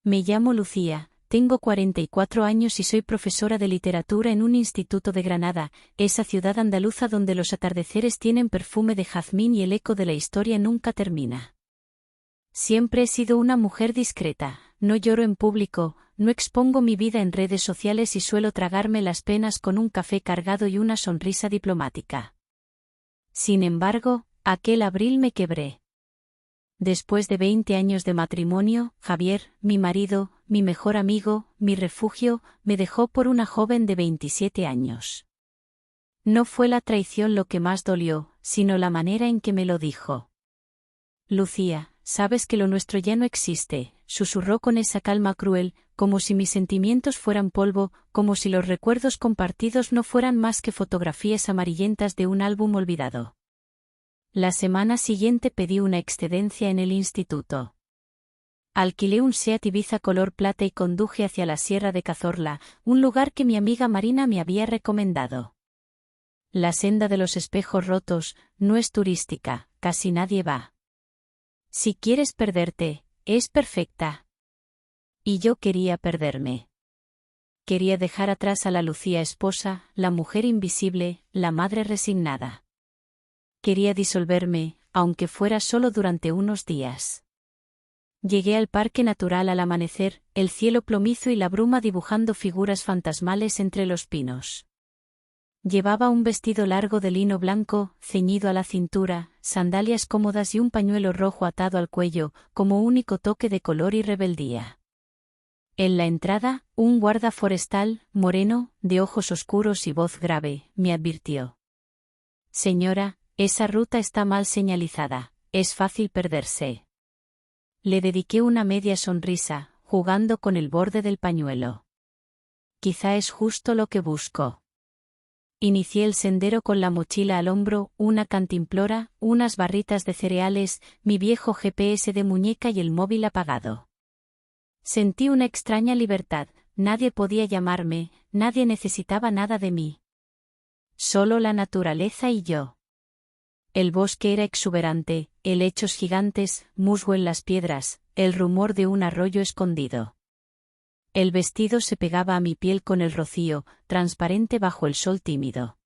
Me llamo Lucía, tengo 44 años y soy profesora de literatura en un instituto de Granada, esa ciudad andaluza donde los atardeceres tienen perfume de jazmín y el eco de la historia nunca termina. Siempre he sido una mujer discreta, no lloro en público, no expongo mi vida en redes sociales y suelo tragarme las penas con un café cargado y una sonrisa diplomática. Sin embargo, aquel abril me quebré. Después de 20 años de matrimonio, Javier, mi marido, mi mejor amigo, mi refugio, me dejó por una joven de 27 años. No fue la traición lo que más dolió, sino la manera en que me lo dijo. Lucía, sabes que lo nuestro ya no existe, susurró con esa calma cruel, como si mis sentimientos fueran polvo, como si los recuerdos compartidos no fueran más que fotografías amarillentas de un álbum olvidado. La semana siguiente pedí una excedencia en el instituto. Alquilé un Seat Ibiza color plata y conduje hacia la Sierra de Cazorla, un lugar que mi amiga Marina me había recomendado. La senda de los espejos rotos no es turística, casi nadie va. Si quieres perderte, es perfecta. Y yo quería perderme. Quería dejar atrás a la Lucía esposa, la mujer invisible, la madre resignada. Quería disolverme, aunque fuera solo durante unos días. Llegué al parque natural al amanecer, el cielo plomizo y la bruma dibujando figuras fantasmales entre los pinos. Llevaba un vestido largo de lino blanco, ceñido a la cintura, sandalias cómodas y un pañuelo rojo atado al cuello, como único toque de color y rebeldía. En la entrada, un guarda forestal, moreno, de ojos oscuros y voz grave, me advirtió. Señora, esa ruta está mal señalizada, es fácil perderse. Le dediqué una media sonrisa, jugando con el borde del pañuelo. Quizá es justo lo que busco. Inicié el sendero con la mochila al hombro, una cantimplora, unas barritas de cereales, mi viejo GPS de muñeca y el móvil apagado. Sentí una extraña libertad, nadie podía llamarme, nadie necesitaba nada de mí. Solo la naturaleza y yo. El bosque era exuberante, helechos gigantes, musgo en las piedras, el rumor de un arroyo escondido. El vestido se pegaba a mi piel con el rocío, transparente bajo el sol tímido.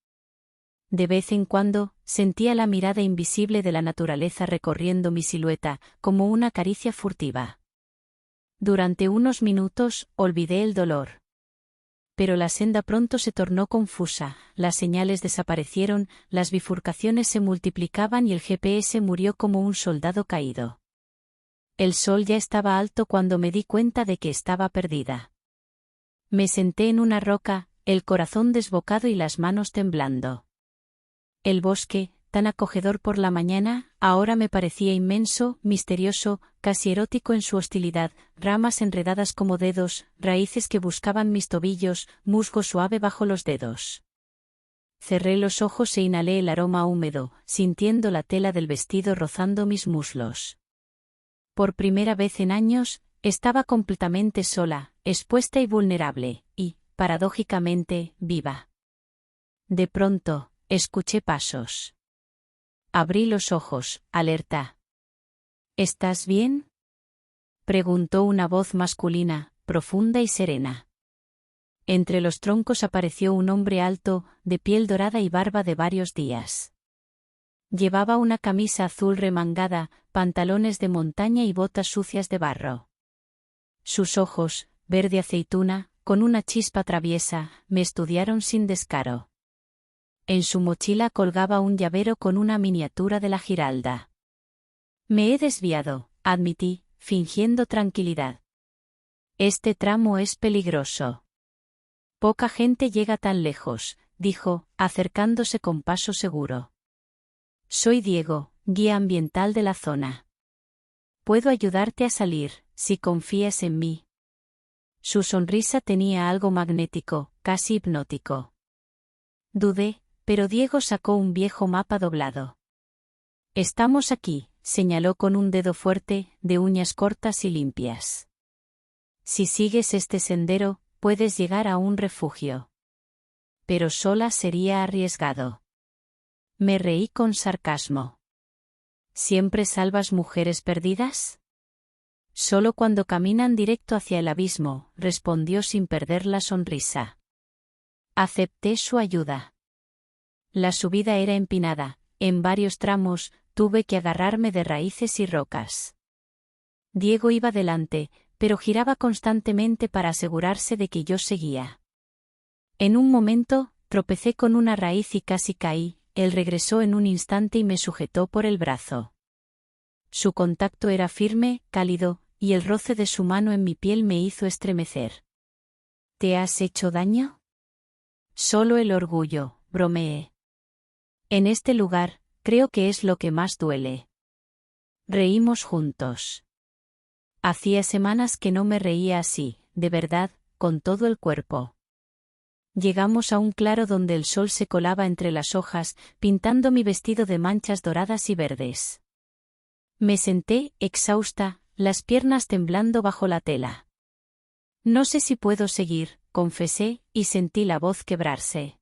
De vez en cuando, sentía la mirada invisible de la naturaleza recorriendo mi silueta, como una caricia furtiva. Durante unos minutos, olvidé el dolor. Pero la senda pronto se tornó confusa, las señales desaparecieron, las bifurcaciones se multiplicaban y el GPS murió como un soldado caído. El sol ya estaba alto cuando me di cuenta de que estaba perdida. Me senté en una roca, el corazón desbocado y las manos temblando. El bosque, tan acogedor por la mañana, ahora me parecía inmenso, misterioso, casi erótico en su hostilidad, ramas enredadas como dedos, raíces que buscaban mis tobillos, musgo suave bajo los dedos. Cerré los ojos e inhalé el aroma húmedo, sintiendo la tela del vestido rozando mis muslos. Por primera vez en años, estaba completamente sola, expuesta y vulnerable, y, paradójicamente, viva. De pronto, escuché pasos. Abrí los ojos, alerta. ¿Estás bien?, preguntó una voz masculina, profunda y serena. Entre los troncos apareció un hombre alto, de piel dorada y barba de varios días. Llevaba una camisa azul remangada, pantalones de montaña y botas sucias de barro. Sus ojos, verde aceituna, con una chispa traviesa, me estudiaron sin descaro. En su mochila colgaba un llavero con una miniatura de la Giralda. Me he desviado, admití, fingiendo tranquilidad. Este tramo es peligroso. Poca gente llega tan lejos, dijo, acercándose con paso seguro. Soy Diego, guía ambiental de la zona. Puedo ayudarte a salir, si confías en mí. Su sonrisa tenía algo magnético, casi hipnótico. Dudé, pero Diego sacó un viejo mapa doblado. Estamos aquí, señaló con un dedo fuerte, de uñas cortas y limpias. Si sigues este sendero, puedes llegar a un refugio. Pero sola sería arriesgado. Me reí con sarcasmo. ¿Siempre salvas mujeres perdidas? Solo cuando caminan directo hacia el abismo, respondió sin perder la sonrisa. Acepté su ayuda. La subida era empinada, en varios tramos, tuve que agarrarme de raíces y rocas. Diego iba delante, pero giraba constantemente para asegurarse de que yo seguía. En un momento, tropecé con una raíz y casi caí, él regresó en un instante y me sujetó por el brazo. Su contacto era firme, cálido, y el roce de su mano en mi piel me hizo estremecer. ¿Te has hecho daño? Solo el orgullo, bromeé. En este lugar, creo que es lo que más duele. Reímos juntos. Hacía semanas que no me reía así, de verdad, con todo el cuerpo. Llegamos a un claro donde el sol se colaba entre las hojas, pintando mi vestido de manchas doradas y verdes. Me senté, exhausta, las piernas temblando bajo la tela. No sé si puedo seguir, confesé, y sentí la voz quebrarse.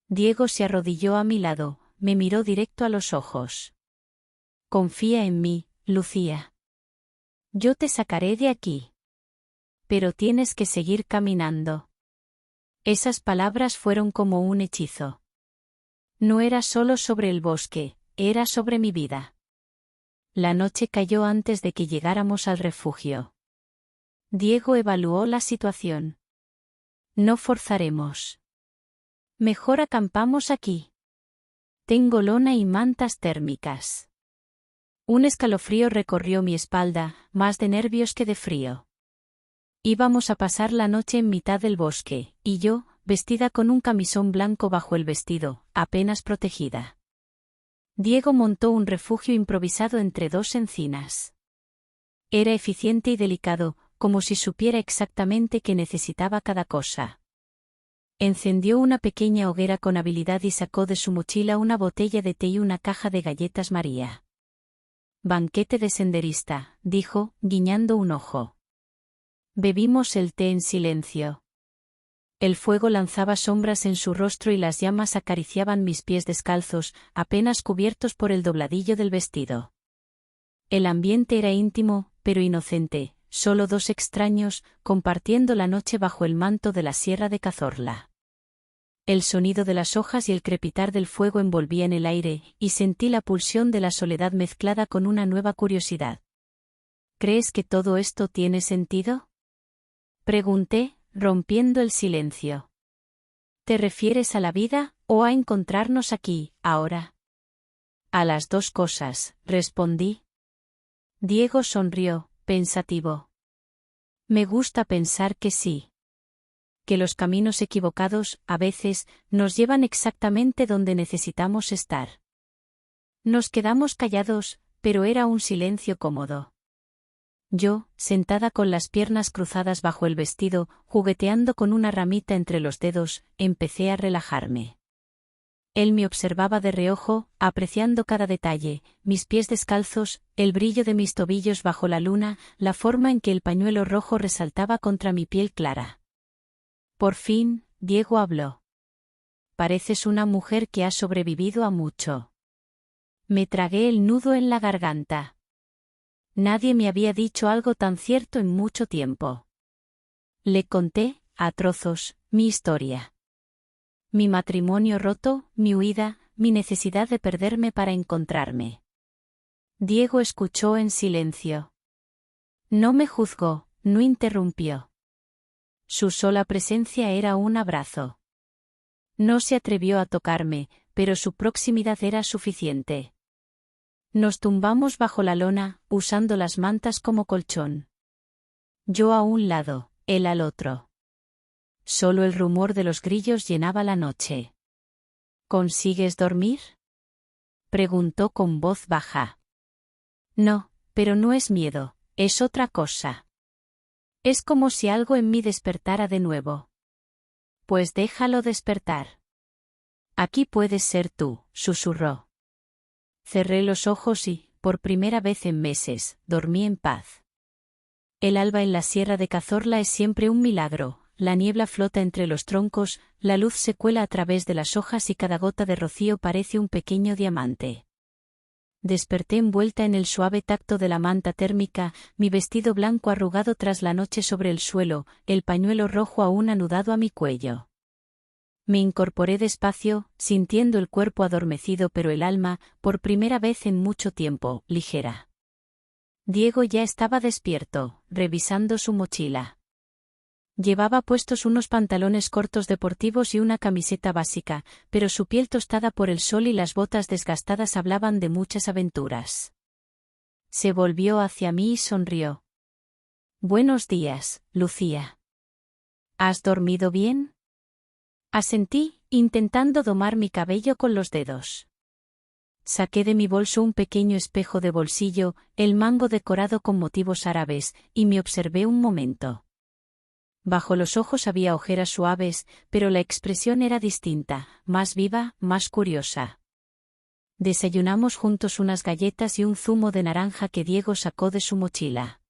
Diego se arrodilló a mi lado, me miró directo a los ojos. Confía en mí, Lucía. Yo te sacaré de aquí. Pero tienes que seguir caminando. Esas palabras fueron como un hechizo. No era solo sobre el bosque, era sobre mi vida. La noche cayó antes de que llegáramos al refugio. Diego evaluó la situación. No forzaremos. Mejor acampamos aquí. Tengo lona y mantas térmicas. Un escalofrío recorrió mi espalda, más de nervios que de frío. Íbamos a pasar la noche en mitad del bosque, y yo, vestida con un camisón blanco bajo el vestido, apenas protegida. Diego montó un refugio improvisado entre dos encinas. Era eficiente y delicado, como si supiera exactamente qué necesitaba cada cosa. Encendió una pequeña hoguera con habilidad y sacó de su mochila una botella de té y una caja de galletas María. Banquete de senderista, dijo, guiñando un ojo. Bebimos el té en silencio. El fuego lanzaba sombras en su rostro y las llamas acariciaban mis pies descalzos, apenas cubiertos por el dobladillo del vestido. El ambiente era íntimo, pero inocente, solo dos extraños, compartiendo la noche bajo el manto de la Sierra de Cazorla. El sonido de las hojas y el crepitar del fuego envolvían el aire, y sentí la pulsión de la soledad mezclada con una nueva curiosidad. ¿Crees que todo esto tiene sentido? Pregunté, rompiendo el silencio. ¿Te refieres a la vida, o a encontrarnos aquí, ahora? A las dos cosas, respondí. Diego sonrió, pensativo. Me gusta pensar que sí. Que los caminos equivocados, a veces, nos llevan exactamente donde necesitamos estar. Nos quedamos callados, pero era un silencio cómodo. Yo, sentada con las piernas cruzadas bajo el vestido, jugueteando con una ramita entre los dedos, empecé a relajarme. Él me observaba de reojo, apreciando cada detalle, mis pies descalzos, el brillo de mis tobillos bajo la luna, la forma en que el pañuelo rojo resaltaba contra mi piel clara. Por fin, Diego habló. Pareces una mujer que ha sobrevivido a mucho. Me tragué el nudo en la garganta. Nadie me había dicho algo tan cierto en mucho tiempo. Le conté, a trozos, mi historia. Mi matrimonio roto, mi huida, mi necesidad de perderme para encontrarme. Diego escuchó en silencio. No me juzgó, no interrumpió. Su sola presencia era un abrazo. No se atrevió a tocarme, pero su proximidad era suficiente. Nos tumbamos bajo la lona, usando las mantas como colchón. Yo a un lado, él al otro. Solo el rumor de los grillos llenaba la noche. ¿Consigues dormir? Preguntó con voz baja. No, pero no es miedo, es otra cosa. Es como si algo en mí despertara de nuevo. Pues déjalo despertar. Aquí puedes ser tú, susurró. Cerré los ojos y, por primera vez en meses, dormí en paz. El alba en la Sierra de Cazorla es siempre un milagro, la niebla flota entre los troncos, la luz se cuela a través de las hojas y cada gota de rocío parece un pequeño diamante. Desperté envuelta en el suave tacto de la manta térmica, mi vestido blanco arrugado tras la noche sobre el suelo, el pañuelo rojo aún anudado a mi cuello. Me incorporé despacio, sintiendo el cuerpo adormecido pero el alma, por primera vez en mucho tiempo, ligera. Diego ya estaba despierto, revisando su mochila. Llevaba puestos unos pantalones cortos deportivos y una camiseta básica, pero su piel tostada por el sol y las botas desgastadas hablaban de muchas aventuras. Se volvió hacia mí y sonrió. «Buenos días, Lucía. ¿Has dormido bien?». Asentí, intentando domar mi cabello con los dedos. Saqué de mi bolso un pequeño espejo de bolsillo, el mango decorado con motivos árabes, y me observé un momento. Bajo los ojos había ojeras suaves, pero la expresión era distinta, más viva, más curiosa. Desayunamos juntos unas galletas y un zumo de naranja que Diego sacó de su mochila.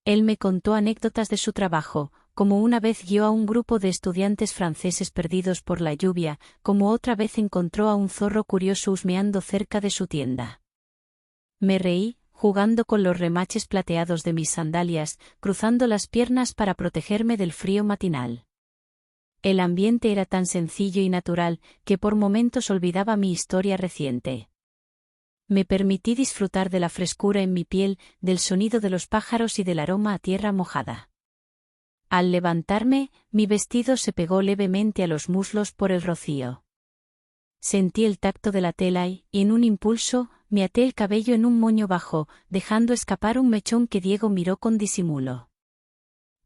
Él me contó anécdotas de su trabajo, como una vez guió a un grupo de estudiantes franceses perdidos por la lluvia, como otra vez encontró a un zorro curioso husmeando cerca de su tienda. Me reí, jugando con los remaches plateados de mis sandalias, cruzando las piernas para protegerme del frío matinal. El ambiente era tan sencillo y natural, que por momentos olvidaba mi historia reciente. Me permití disfrutar de la frescura en mi piel, del sonido de los pájaros y del aroma a tierra mojada. Al levantarme, mi vestido se pegó levemente a los muslos por el rocío. Sentí el tacto de la tela y, en un impulso, me até el cabello en un moño bajo, dejando escapar un mechón que Diego miró con disimulo.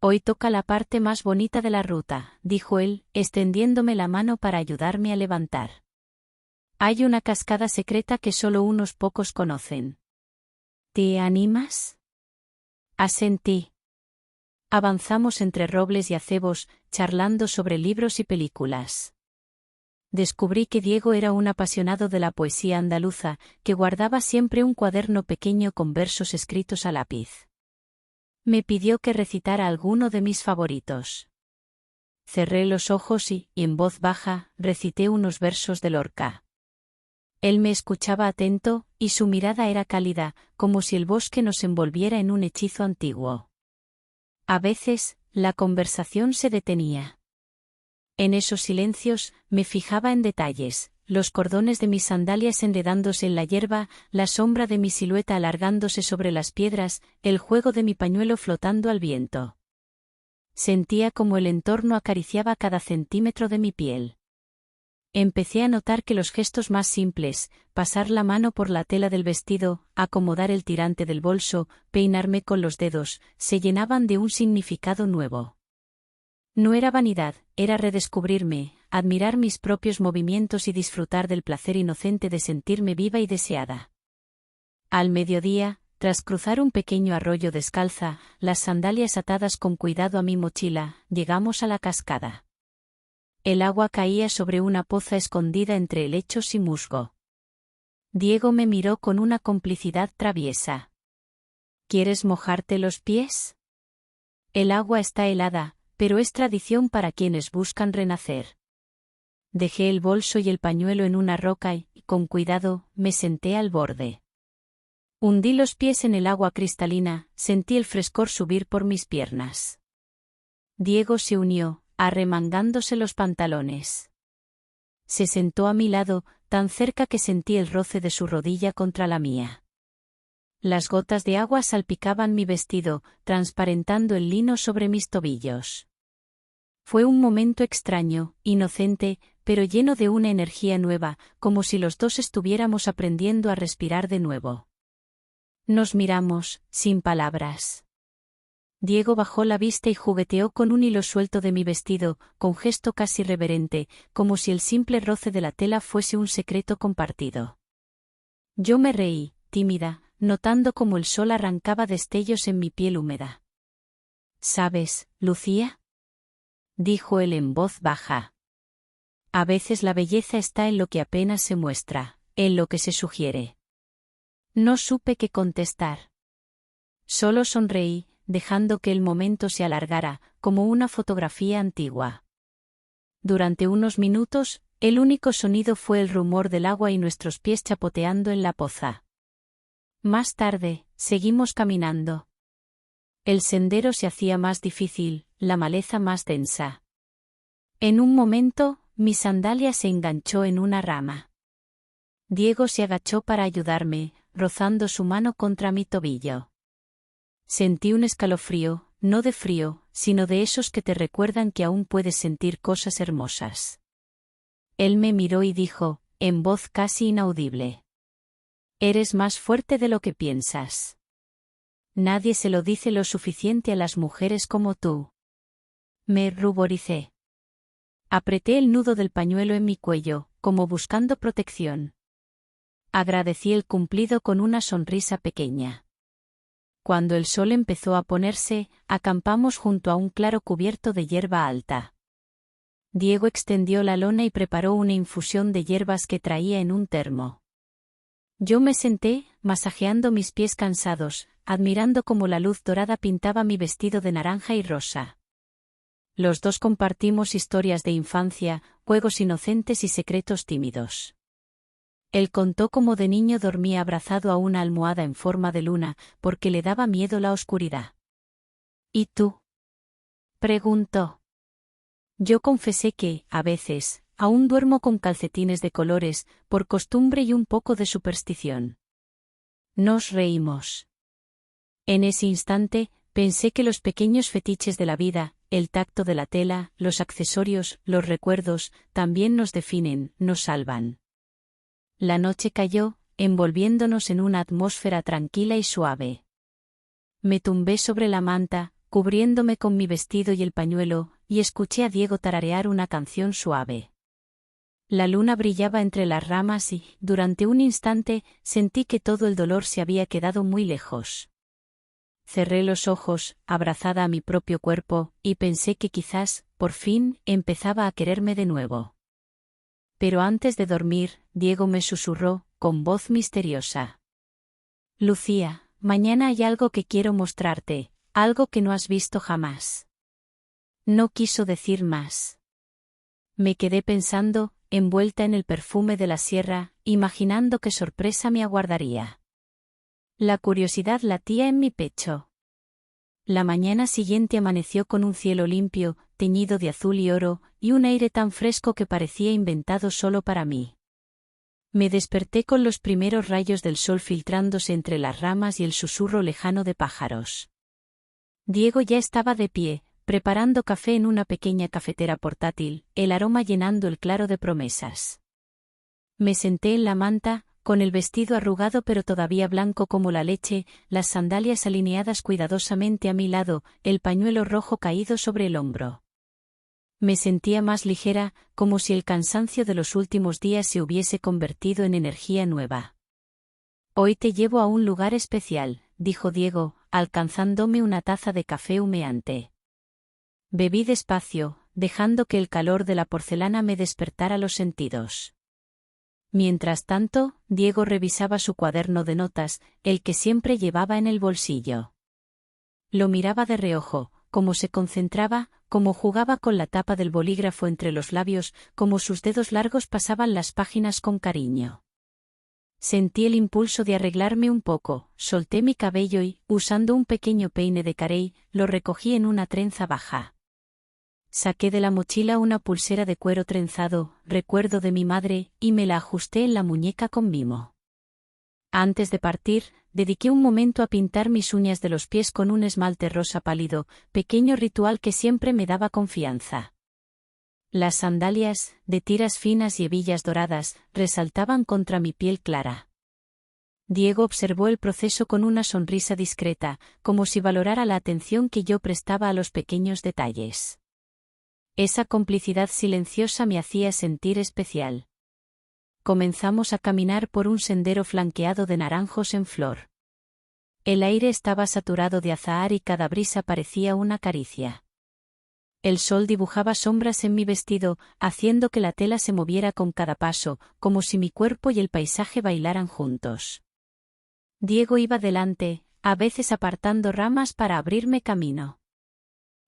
«Hoy toca la parte más bonita de la ruta», dijo él, extendiéndome la mano para ayudarme a levantar. «Hay una cascada secreta que solo unos pocos conocen. ¿Te animas?». Asentí. Avanzamos entre robles y acebos, charlando sobre libros y películas. Descubrí que Diego era un apasionado de la poesía andaluza, que guardaba siempre un cuaderno pequeño con versos escritos a lápiz. Me pidió que recitara alguno de mis favoritos. Cerré los ojos y, en voz baja, recité unos versos de Lorca. Él me escuchaba atento, y su mirada era cálida, como si el bosque nos envolviera en un hechizo antiguo. A veces, la conversación se detenía. En esos silencios, me fijaba en detalles, los cordones de mis sandalias enredándose en la hierba, la sombra de mi silueta alargándose sobre las piedras, el juego de mi pañuelo flotando al viento. Sentía como el entorno acariciaba cada centímetro de mi piel. Empecé a notar que los gestos más simples, pasar la mano por la tela del vestido, acomodar el tirante del bolso, peinarme con los dedos, se llenaban de un significado nuevo. No era vanidad, era redescubrirme, admirar mis propios movimientos y disfrutar del placer inocente de sentirme viva y deseada. Al mediodía, tras cruzar un pequeño arroyo descalza, las sandalias atadas con cuidado a mi mochila, llegamos a la cascada. El agua caía sobre una poza escondida entre helechos y musgo. Diego me miró con una complicidad traviesa. ¿Quieres mojarte los pies? El agua está helada, pero es tradición para quienes buscan renacer. Dejé el bolso y el pañuelo en una roca y, con cuidado, me senté al borde. Hundí los pies en el agua cristalina, sentí el frescor subir por mis piernas. Diego se unió, arremangándose los pantalones. Se sentó a mi lado, tan cerca que sentí el roce de su rodilla contra la mía. Las gotas de agua salpicaban mi vestido, transparentando el lino sobre mis tobillos. Fue un momento extraño, inocente, pero lleno de una energía nueva, como si los dos estuviéramos aprendiendo a respirar de nuevo. Nos miramos, sin palabras. Diego bajó la vista y jugueteó con un hilo suelto de mi vestido, con gesto casi reverente, como si el simple roce de la tela fuese un secreto compartido. Yo me reí, tímida, notando cómo el sol arrancaba destellos en mi piel húmeda. «¿Sabes, Lucía?», dijo él en voz baja. «A veces la belleza está en lo que apenas se muestra, en lo que se sugiere». No supe qué contestar. Solo sonreí, dejando que el momento se alargara, como una fotografía antigua. Durante unos minutos, el único sonido fue el rumor del agua y nuestros pies chapoteando en la poza. Más tarde, seguimos caminando. El sendero se hacía más difícil, la maleza más densa. En un momento, mi sandalia se enganchó en una rama. Diego se agachó para ayudarme, rozando su mano contra mi tobillo. Sentí un escalofrío, no de frío, sino de esos que te recuerdan que aún puedes sentir cosas hermosas. Él me miró y dijo, en voz casi inaudible: «Eres más fuerte de lo que piensas. Nadie se lo dice lo suficiente a las mujeres como tú». Me ruboricé. Apreté el nudo del pañuelo en mi cuello, como buscando protección. Agradecí el cumplido con una sonrisa pequeña. Cuando el sol empezó a ponerse, acampamos junto a un claro cubierto de hierba alta. Diego extendió la lona y preparó una infusión de hierbas que traía en un termo. Yo me senté, masajeando mis pies cansados, admirando cómo la luz dorada pintaba mi vestido de naranja y rosa. Los dos compartimos historias de infancia, juegos inocentes y secretos tímidos. Él contó cómo de niño dormía abrazado a una almohada en forma de luna, porque le daba miedo la oscuridad. ¿Y tú?, preguntó. Yo confesé que, a veces, aún duermo con calcetines de colores, por costumbre y un poco de superstición. Nos reímos. En ese instante, pensé que los pequeños fetiches de la vida, el tacto de la tela, los accesorios, los recuerdos, también nos definen, nos salvan. La noche cayó, envolviéndonos en una atmósfera tranquila y suave. Me tumbé sobre la manta, cubriéndome con mi vestido y el pañuelo, y escuché a Diego tararear una canción suave. La luna brillaba entre las ramas y, durante un instante, sentí que todo el dolor se había quedado muy lejos. Cerré los ojos, abrazada a mi propio cuerpo, y pensé que quizás, por fin, empezaba a quererme de nuevo. Pero antes de dormir, Diego me susurró, con voz misteriosa: «Lucía, mañana hay algo que quiero mostrarte, algo que no has visto jamás». No quiso decir más. Me quedé pensando, envuelta en el perfume de la sierra, imaginando qué sorpresa me aguardaría. La curiosidad latía en mi pecho. La mañana siguiente amaneció con un cielo limpio, teñido de azul y oro, y un aire tan fresco que parecía inventado solo para mí. Me desperté con los primeros rayos del sol filtrándose entre las ramas y el susurro lejano de pájaros. Diego ya estaba de pie, preparando café en una pequeña cafetera portátil, el aroma llenando el claro de promesas. Me senté en la manta, con el vestido arrugado pero todavía blanco como la leche, las sandalias alineadas cuidadosamente a mi lado, el pañuelo rojo caído sobre el hombro. Me sentía más ligera, como si el cansancio de los últimos días se hubiese convertido en energía nueva. «Hoy te llevo a un lugar especial», dijo Diego, alcanzándome una taza de café humeante. Bebí despacio, dejando que el calor de la porcelana me despertara los sentidos. Mientras tanto, Diego revisaba su cuaderno de notas, el que siempre llevaba en el bolsillo. Lo miraba de reojo, cómo se concentraba, cómo jugaba con la tapa del bolígrafo entre los labios, cómo sus dedos largos pasaban las páginas con cariño. Sentí el impulso de arreglarme un poco, solté mi cabello y, usando un pequeño peine de carey, lo recogí en una trenza baja. Saqué de la mochila una pulsera de cuero trenzado, recuerdo de mi madre, y me la ajusté en la muñeca con mimo. Antes de partir, dediqué un momento a pintar mis uñas de los pies con un esmalte rosa pálido, pequeño ritual que siempre me daba confianza. Las sandalias, de tiras finas y hebillas doradas, resaltaban contra mi piel clara. Diego observó el proceso con una sonrisa discreta, como si valorara la atención que yo prestaba a los pequeños detalles. Esa complicidad silenciosa me hacía sentir especial. Comenzamos a caminar por un sendero flanqueado de naranjos en flor. El aire estaba saturado de azahar y cada brisa parecía una caricia. El sol dibujaba sombras en mi vestido, haciendo que la tela se moviera con cada paso, como si mi cuerpo y el paisaje bailaran juntos. Diego iba delante, a veces apartando ramas para abrirme camino.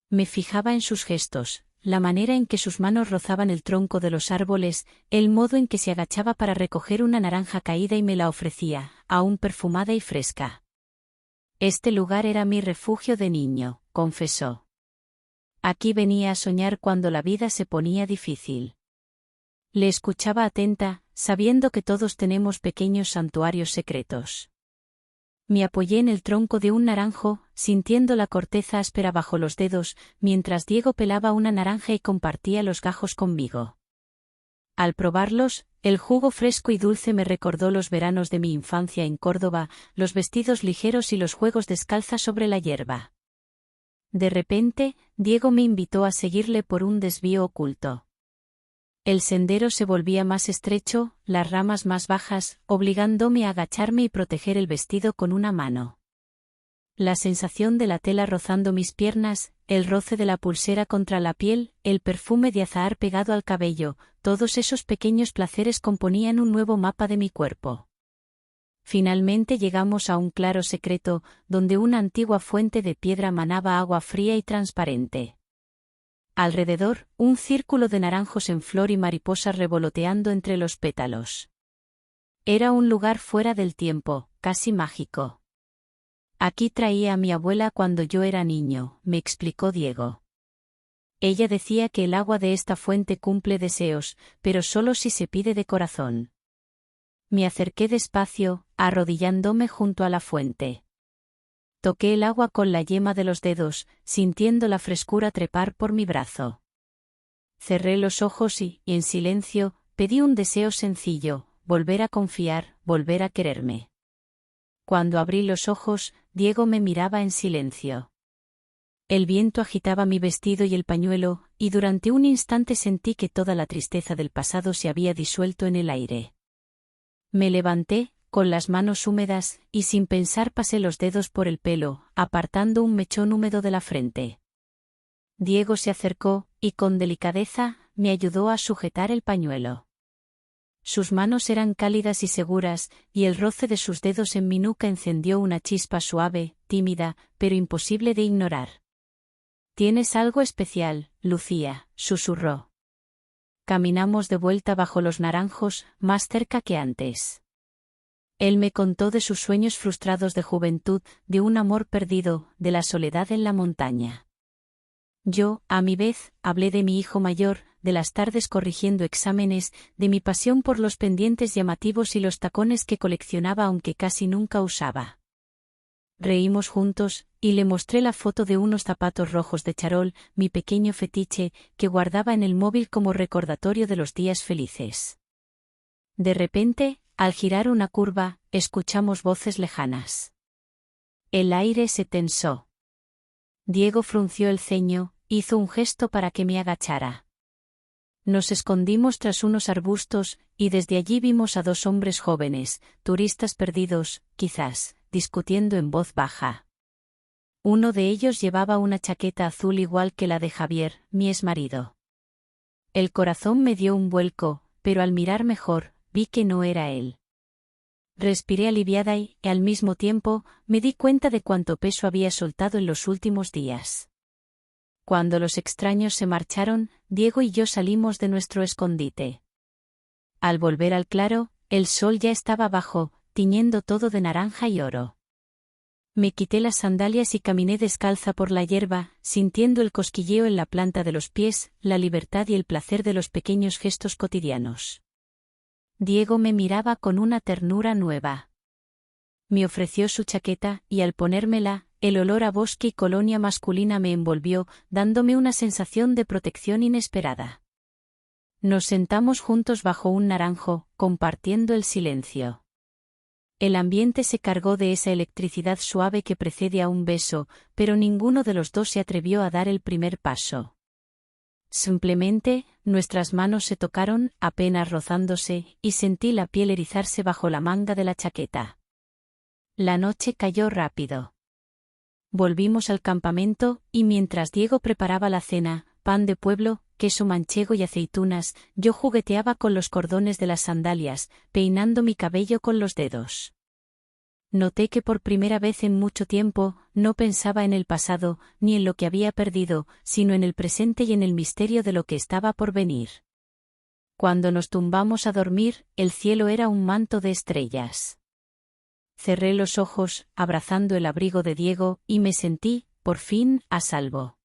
Me fijaba en sus gestos, la manera en que sus manos rozaban el tronco de los árboles, el modo en que se agachaba para recoger una naranja caída y me la ofrecía, aún perfumada y fresca. Este lugar era mi refugio de niño, confesó. Aquí venía a soñar cuando la vida se ponía difícil. Le escuchaba atenta, sabiendo que todos tenemos pequeños santuarios secretos. Me apoyé en el tronco de un naranjo, sintiendo la corteza áspera bajo los dedos, mientras Diego pelaba una naranja y compartía los gajos conmigo. Al probarlos, el jugo fresco y dulce me recordó los veranos de mi infancia en Córdoba, los vestidos ligeros y los juegos descalza sobre la hierba. De repente, Diego me invitó a seguirle por un desvío oculto. El sendero se volvía más estrecho, las ramas más bajas, obligándome a agacharme y proteger el vestido con una mano. La sensación de la tela rozando mis piernas, el roce de la pulsera contra la piel, el perfume de azahar pegado al cabello, todos esos pequeños placeres componían un nuevo mapa de mi cuerpo. Finalmente llegamos a un claro secreto, donde una antigua fuente de piedra manaba agua fría y transparente. Alrededor, un círculo de naranjos en flor y mariposas revoloteando entre los pétalos. Era un lugar fuera del tiempo, casi mágico. Aquí traía a mi abuela cuando yo era niño, me explicó Diego. Ella decía que el agua de esta fuente cumple deseos, pero solo si se pide de corazón. Me acerqué despacio, arrodillándome junto a la fuente. Toqué el agua con la yema de los dedos, sintiendo la frescura trepar por mi brazo. Cerré los ojos y, en silencio, pedí un deseo sencillo, volver a confiar, volver a quererme. Cuando abrí los ojos, Diego me miraba en silencio. El viento agitaba mi vestido y el pañuelo, y durante un instante sentí que toda la tristeza del pasado se había disuelto en el aire. Me levanté, con las manos húmedas, y sin pensar pasé los dedos por el pelo, apartando un mechón húmedo de la frente. Diego se acercó, y con delicadeza, me ayudó a sujetar el pañuelo. Sus manos eran cálidas y seguras, y el roce de sus dedos en mi nuca encendió una chispa suave, tímida, pero imposible de ignorar. «Tienes algo especial, Lucía», susurró. Caminamos de vuelta bajo los naranjos, más cerca que antes. Él me contó de sus sueños frustrados de juventud, de un amor perdido, de la soledad en la montaña. Yo, a mi vez, hablé de mi hijo mayor, de las tardes corrigiendo exámenes, de mi pasión por los pendientes llamativos y los tacones que coleccionaba aunque casi nunca usaba. Reímos juntos, y le mostré la foto de unos zapatos rojos de charol, mi pequeño fetiche, que guardaba en el móvil como recordatorio de los días felices. De repente, al girar una curva, escuchamos voces lejanas. El aire se tensó. Diego frunció el ceño, hizo un gesto para que me agachara. Nos escondimos tras unos arbustos, y desde allí vimos a dos hombres jóvenes, turistas perdidos, quizás, discutiendo en voz baja. Uno de ellos llevaba una chaqueta azul igual que la de Javier, mi exmarido. El corazón me dio un vuelco, pero al mirar mejor, vi que no era él. Respiré aliviada y, al mismo tiempo, me di cuenta de cuánto peso había soltado en los últimos días. Cuando los extraños se marcharon, Diego y yo salimos de nuestro escondite. Al volver al claro, el sol ya estaba abajo, tiñendo todo de naranja y oro. Me quité las sandalias y caminé descalza por la hierba, sintiendo el cosquilleo en la planta de los pies, la libertad y el placer de los pequeños gestos cotidianos. Diego me miraba con una ternura nueva. Me ofreció su chaqueta, y al ponérmela, el olor a bosque y colonia masculina me envolvió, dándome una sensación de protección inesperada. Nos sentamos juntos bajo un naranjo, compartiendo el silencio. El ambiente se cargó de esa electricidad suave que precede a un beso, pero ninguno de los dos se atrevió a dar el primer paso. Simplemente, nuestras manos se tocaron, apenas rozándose, y sentí la piel erizarse bajo la manga de la chaqueta. La noche cayó rápido. Volvimos al campamento, y mientras Diego preparaba la cena, pan de pueblo, queso manchego y aceitunas, yo jugueteaba con los cordones de las sandalias, peinando mi cabello con los dedos. Noté que por primera vez en mucho tiempo, no pensaba en el pasado, ni en lo que había perdido, sino en el presente y en el misterio de lo que estaba por venir. Cuando nos tumbamos a dormir, el cielo era un manto de estrellas. Cerré los ojos, abrazando el abrigo de Diego, y me sentí, por fin, a salvo.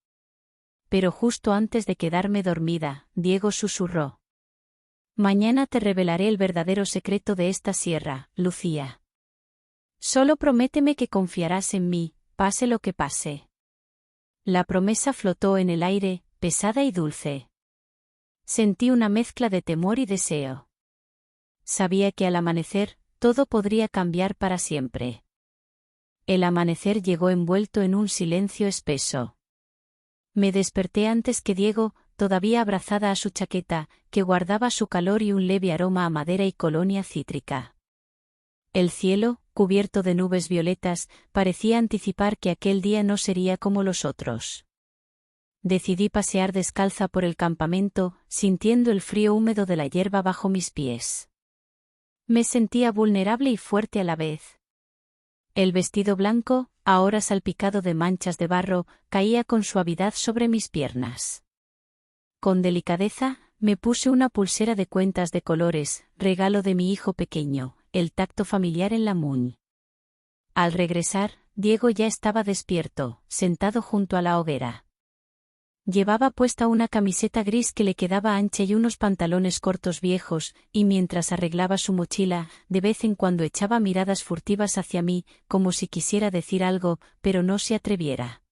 Pero justo antes de quedarme dormida, Diego susurró: «Mañana te revelaré el verdadero secreto de esta sierra, Lucía. Solo prométeme que confiarás en mí, pase lo que pase». La promesa flotó en el aire, pesada y dulce. Sentí una mezcla de temor y deseo. Sabía que al amanecer, todo podría cambiar para siempre. El amanecer llegó envuelto en un silencio espeso. Me desperté antes que Diego, todavía abrazada a su chaqueta, que guardaba su calor y un leve aroma a madera y colonia cítrica. El cielo, cubierto de nubes violetas, parecía anticipar que aquel día no sería como los otros. Decidí pasear descalza por el campamento, sintiendo el frío húmedo de la hierba bajo mis pies. Me sentía vulnerable y fuerte a la vez. El vestido blanco, ahora salpicado de manchas de barro, caía con suavidad sobre mis piernas. Con delicadeza, me puse una pulsera de cuentas de colores, regalo de mi hijo pequeño, el tacto familiar en la muñ. Al regresar, Diego ya estaba despierto, sentado junto a la hoguera. Llevaba puesta una camiseta gris que le quedaba ancha y unos pantalones cortos viejos, y mientras arreglaba su mochila, de vez en cuando echaba miradas furtivas hacia mí, como si quisiera decir algo, pero no se atreviera.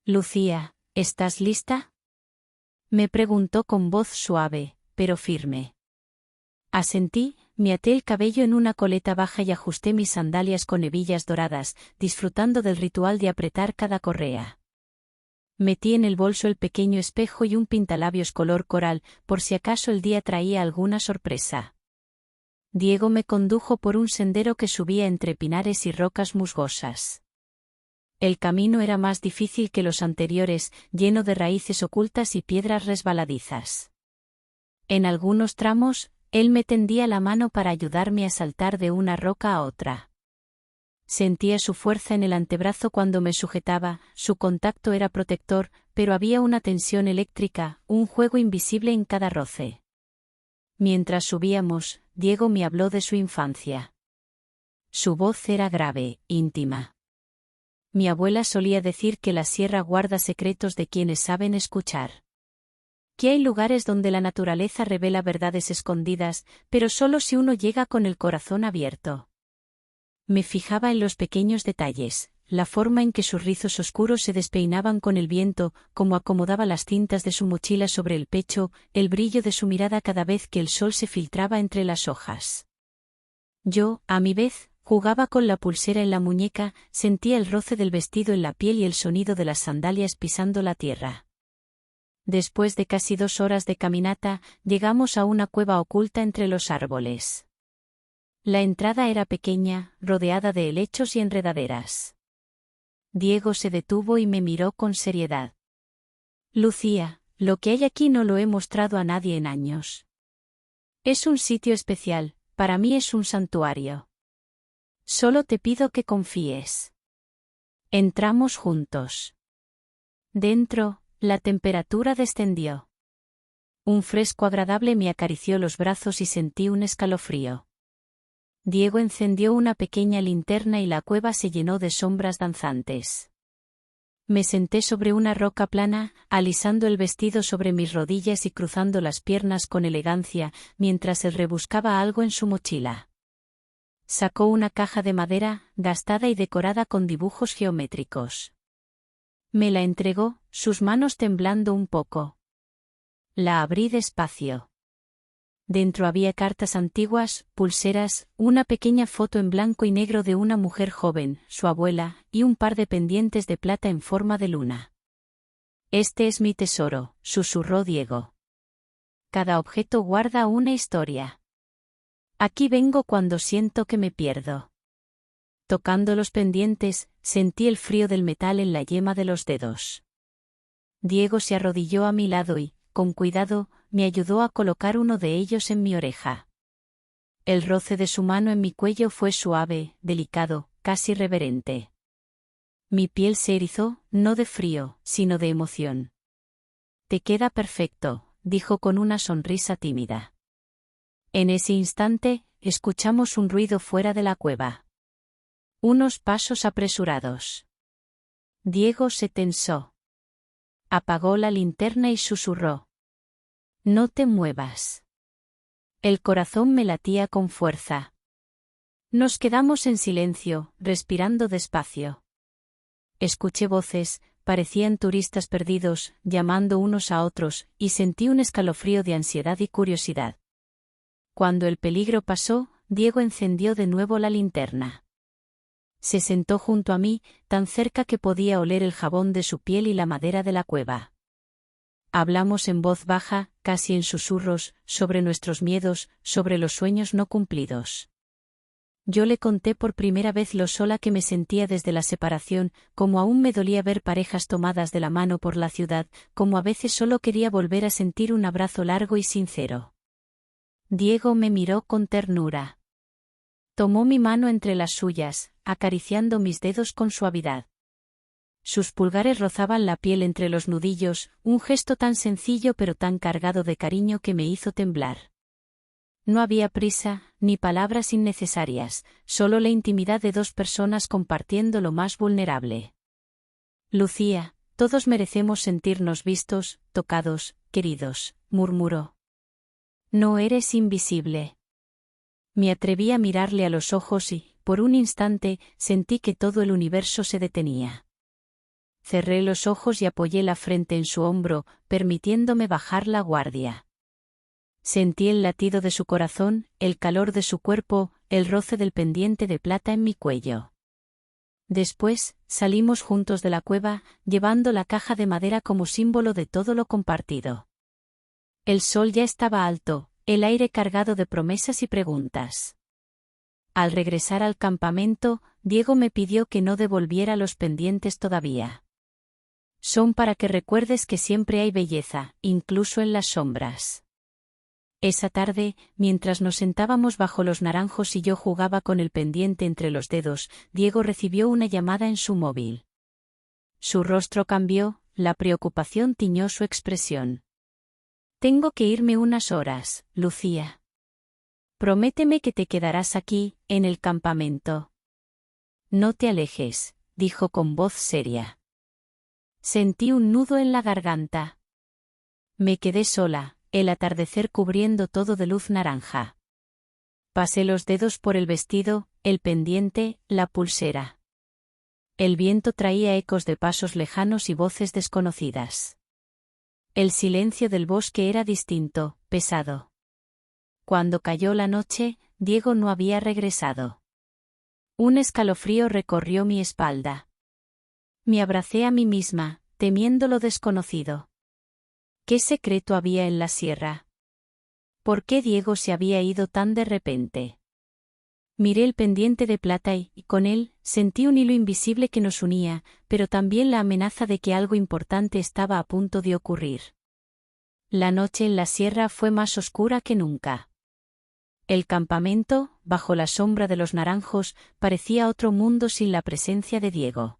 «Lucía, ¿estás lista?», me preguntó con voz suave, pero firme. Asentí, me até el cabello en una coleta baja y ajusté mis sandalias con hebillas doradas, disfrutando del ritual de apretar cada correa. Metí en el bolso el pequeño espejo y un pintalabios color coral, por si acaso el día traía alguna sorpresa. Diego me condujo por un sendero que subía entre pinares y rocas musgosas. El camino era más difícil que los anteriores, lleno de raíces ocultas y piedras resbaladizas. En algunos tramos, él me tendía la mano para ayudarme a saltar de una roca a otra. Sentía su fuerza en el antebrazo cuando me sujetaba, su contacto era protector, pero había una tensión eléctrica, un juego invisible en cada roce. Mientras subíamos, Diego me habló de su infancia. Su voz era grave, íntima. Mi abuela solía decir que la sierra guarda secretos de quienes saben escuchar. Que hay lugares donde la naturaleza revela verdades escondidas, pero solo si uno llega con el corazón abierto. Me fijaba en los pequeños detalles, la forma en que sus rizos oscuros se despeinaban con el viento, cómo acomodaba las cintas de su mochila sobre el pecho, el brillo de su mirada cada vez que el sol se filtraba entre las hojas. Yo, a mi vez, jugaba con la pulsera en la muñeca, sentía el roce del vestido en la piel y el sonido de las sandalias pisando la tierra. Después de casi 2 horas de caminata, llegamos a una cueva oculta entre los árboles. La entrada era pequeña, rodeada de helechos y enredaderas. Diego se detuvo y me miró con seriedad. «Lucía, lo que hay aquí no lo he mostrado a nadie en años. Es un sitio especial, para mí es un santuario. Solo te pido que confíes». Entramos juntos. Dentro, la temperatura descendió. Un fresco agradable me acarició los brazos y sentí un escalofrío. Diego encendió una pequeña linterna y la cueva se llenó de sombras danzantes. Me senté sobre una roca plana, alisando el vestido sobre mis rodillas y cruzando las piernas con elegancia, mientras él rebuscaba algo en su mochila. Sacó una caja de madera, gastada y decorada con dibujos geométricos. Me la entregó, sus manos temblando un poco. La abrí despacio. Dentro había cartas antiguas, pulseras, una pequeña foto en blanco y negro de una mujer joven, su abuela, y un par de pendientes de plata en forma de luna. «Este es mi tesoro», susurró Diego. «Cada objeto guarda una historia. Aquí vengo cuando siento que me pierdo». Tocando los pendientes, sentí el frío del metal en la yema de los dedos. Diego se arrodilló a mi lado y, con cuidado, me ayudó a colocar uno de ellos en mi oreja. El roce de su mano en mi cuello fue suave, delicado, casi reverente. Mi piel se erizó, no de frío, sino de emoción. «Te queda perfecto», dijo con una sonrisa tímida. En ese instante, escuchamos un ruido fuera de la cueva. Unos pasos apresurados. Diego se tensó. Apagó la linterna y susurró: «No te muevas». El corazón me latía con fuerza. Nos quedamos en silencio, respirando despacio. Escuché voces, parecían turistas perdidos, llamando unos a otros, y sentí un escalofrío de ansiedad y curiosidad. Cuando el peligro pasó, Diego encendió de nuevo la linterna. Se sentó junto a mí, tan cerca que podía oler el jabón de su piel y la madera de la cueva. Hablamos en voz baja, casi en susurros, sobre nuestros miedos, sobre los sueños no cumplidos. Yo le conté por primera vez lo sola que me sentía desde la separación, como aún me dolía ver parejas tomadas de la mano por la ciudad, como a veces solo quería volver a sentir un abrazo largo y sincero. Diego me miró con ternura. Tomó mi mano entre las suyas, acariciando mis dedos con suavidad. Sus pulgares rozaban la piel entre los nudillos, un gesto tan sencillo pero tan cargado de cariño que me hizo temblar. No había prisa, ni palabras innecesarias, solo la intimidad de dos personas compartiendo lo más vulnerable. «Lucía, todos merecemos sentirnos vistos, tocados, queridos», murmuró. «No eres invisible». Me atreví a mirarle a los ojos y, por un instante, sentí que todo el universo se detenía. Cerré los ojos y apoyé la frente en su hombro, permitiéndome bajar la guardia. Sentí el latido de su corazón, el calor de su cuerpo, el roce del pendiente de plata en mi cuello. Después, salimos juntos de la cueva, llevando la caja de madera como símbolo de todo lo compartido. El sol ya estaba alto, el aire cargado de promesas y preguntas. Al regresar al campamento, Diego me pidió que no devolviera los pendientes todavía. «Son para que recuerdes que siempre hay belleza, incluso en las sombras». Esa tarde, mientras nos sentábamos bajo los naranjos y yo jugaba con el pendiente entre los dedos, Diego recibió una llamada en su móvil. Su rostro cambió, la preocupación tiñó su expresión. «Tengo que irme unas horas, Lucía. Prométeme que te quedarás aquí, en el campamento». «No te alejes», dijo con voz seria. Sentí un nudo en la garganta. Me quedé sola, el atardecer cubriendo todo de luz naranja. Pasé los dedos por el vestido, el pendiente, la pulsera. El viento traía ecos de pasos lejanos y voces desconocidas. El silencio del bosque era distinto, pesado. Cuando cayó la noche, Diego no había regresado. Un escalofrío recorrió mi espalda. Me abracé a mí misma, temiendo lo desconocido. ¿Qué secreto había en la sierra? ¿Por qué Diego se había ido tan de repente? Miré el pendiente de plata y, con él, sentí un hilo invisible que nos unía, pero también la amenaza de que algo importante estaba a punto de ocurrir. La noche en la sierra fue más oscura que nunca. El campamento, bajo la sombra de los naranjos, parecía otro mundo sin la presencia de Diego.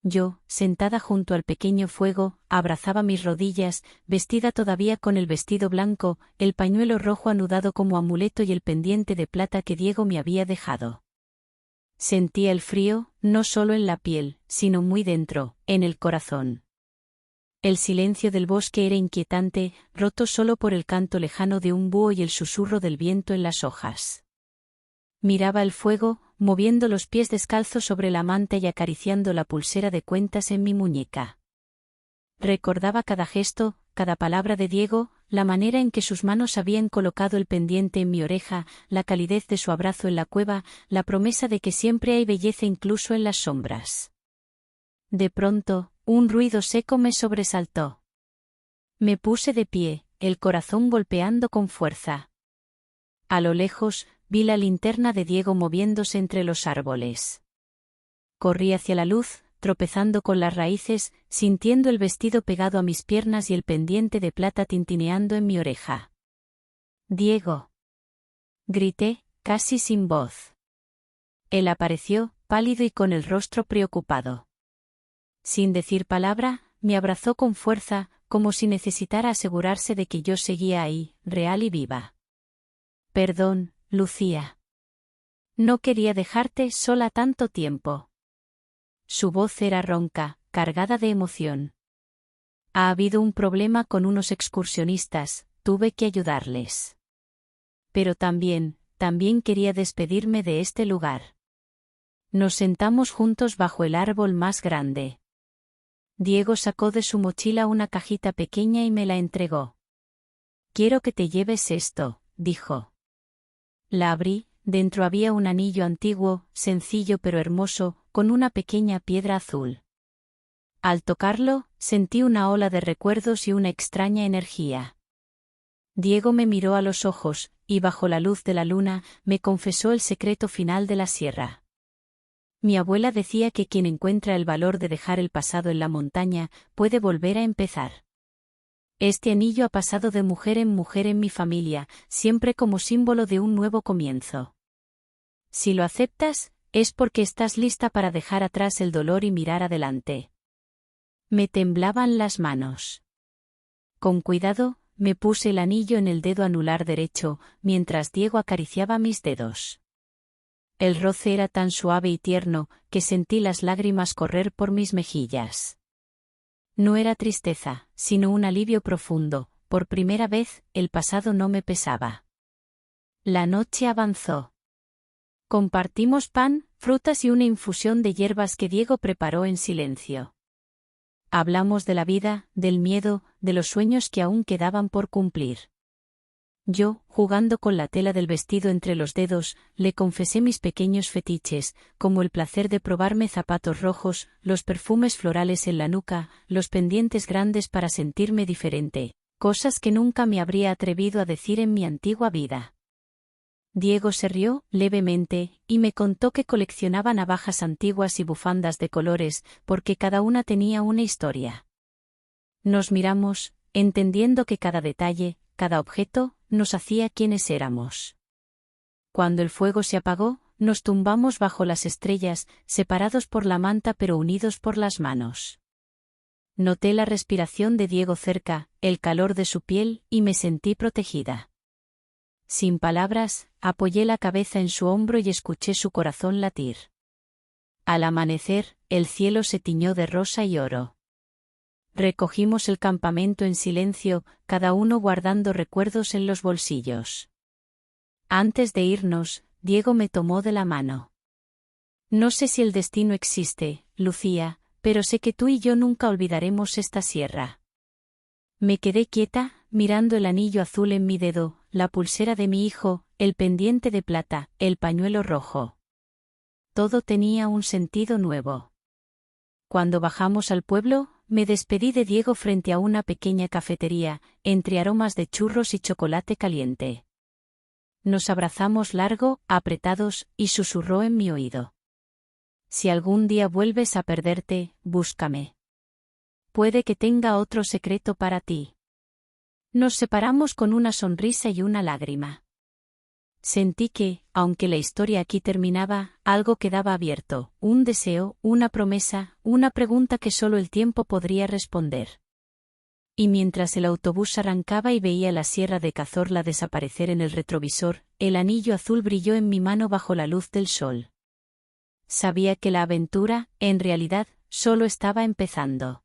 Yo, sentada junto al pequeño fuego, abrazaba mis rodillas, vestida todavía con el vestido blanco, el pañuelo rojo anudado como amuleto y el pendiente de plata que Diego me había dejado. Sentía el frío, no solo en la piel, sino muy dentro, en el corazón. El silencio del bosque era inquietante, roto solo por el canto lejano de un búho y el susurro del viento en las hojas. Miraba el fuego, moviendo los pies descalzos sobre la manta y acariciando la pulsera de cuentas en mi muñeca. Recordaba cada gesto, cada palabra de Diego, la manera en que sus manos habían colocado el pendiente en mi oreja, la calidez de su abrazo en la cueva, la promesa de que siempre hay belleza incluso en las sombras. De pronto, un ruido seco me sobresaltó. Me puse de pie, el corazón golpeando con fuerza. A lo lejos, vi la linterna de Diego moviéndose entre los árboles. Corrí hacia la luz, tropezando con las raíces, sintiendo el vestido pegado a mis piernas y el pendiente de plata tintineando en mi oreja. «Diego». Grité, casi sin voz. Él apareció, pálido y con el rostro preocupado. Sin decir palabra, me abrazó con fuerza, como si necesitara asegurarse de que yo seguía ahí, real y viva. Perdón, Lucía. No quería dejarte sola tanto tiempo. Su voz era ronca, cargada de emoción. Ha habido un problema con unos excursionistas, tuve que ayudarles. Pero también quería despedirme de este lugar. Nos sentamos juntos bajo el árbol más grande. Diego sacó de su mochila una cajita pequeña y me la entregó. Quiero que te lleves esto, dijo. La abrí, dentro había un anillo antiguo, sencillo pero hermoso, con una pequeña piedra azul. Al tocarlo, sentí una ola de recuerdos y una extraña energía. Diego me miró a los ojos, y bajo la luz de la luna, me confesó el secreto final de la sierra. Mi abuela decía que quien encuentra el valor de dejar el pasado en la montaña, puede volver a empezar. Este anillo ha pasado de mujer en mi familia, siempre como símbolo de un nuevo comienzo. Si lo aceptas, es porque estás lista para dejar atrás el dolor y mirar adelante. Me temblaban las manos. Con cuidado, me puse el anillo en el dedo anular derecho, mientras Diego acariciaba mis dedos. El roce era tan suave y tierno, que sentí las lágrimas correr por mis mejillas. No era tristeza, sino un alivio profundo, por primera vez, el pasado no me pesaba. La noche avanzó. Compartimos pan, frutas y una infusión de hierbas que Diego preparó en silencio. Hablamos de la vida, del miedo, de los sueños que aún quedaban por cumplir. Yo, jugando con la tela del vestido entre los dedos, le confesé mis pequeños fetiches, como el placer de probarme zapatos rojos, los perfumes florales en la nuca, los pendientes grandes para sentirme diferente, cosas que nunca me habría atrevido a decir en mi antigua vida. Diego se rió, levemente, y me contó que coleccionaba navajas antiguas y bufandas de colores, porque cada una tenía una historia. Nos miramos, entendiendo que cada detalle, cada objeto, nos hacía quienes éramos. Cuando el fuego se apagó, nos tumbamos bajo las estrellas, separados por la manta pero unidos por las manos. Noté la respiración de Diego cerca, el calor de su piel, y me sentí protegida. Sin palabras, apoyé la cabeza en su hombro y escuché su corazón latir. Al amanecer, el cielo se tiñó de rosa y oro. Recogimos el campamento en silencio, cada uno guardando recuerdos en los bolsillos. Antes de irnos, Diego me tomó de la mano. No sé si el destino existe, Lucía, pero sé que tú y yo nunca olvidaremos esta sierra. Me quedé quieta, mirando el anillo azul en mi dedo, la pulsera de mi hijo, el pendiente de plata, el pañuelo rojo. Todo tenía un sentido nuevo. Cuando bajamos al pueblo, me despedí de Diego frente a una pequeña cafetería, entre aromas de churros y chocolate caliente. Nos abrazamos largo, apretados, y susurró en mi oído. Si algún día vuelves a perderte, búscame. Puede que tenga otro secreto para ti. Nos separamos con una sonrisa y una lágrima. Sentí que, aunque la historia aquí terminaba, algo quedaba abierto, un deseo, una promesa, una pregunta que solo el tiempo podría responder. Y mientras el autobús arrancaba y veía la sierra de Cazorla desaparecer en el retrovisor, el anillo azul brilló en mi mano bajo la luz del sol. Sabía que la aventura, en realidad, solo estaba empezando.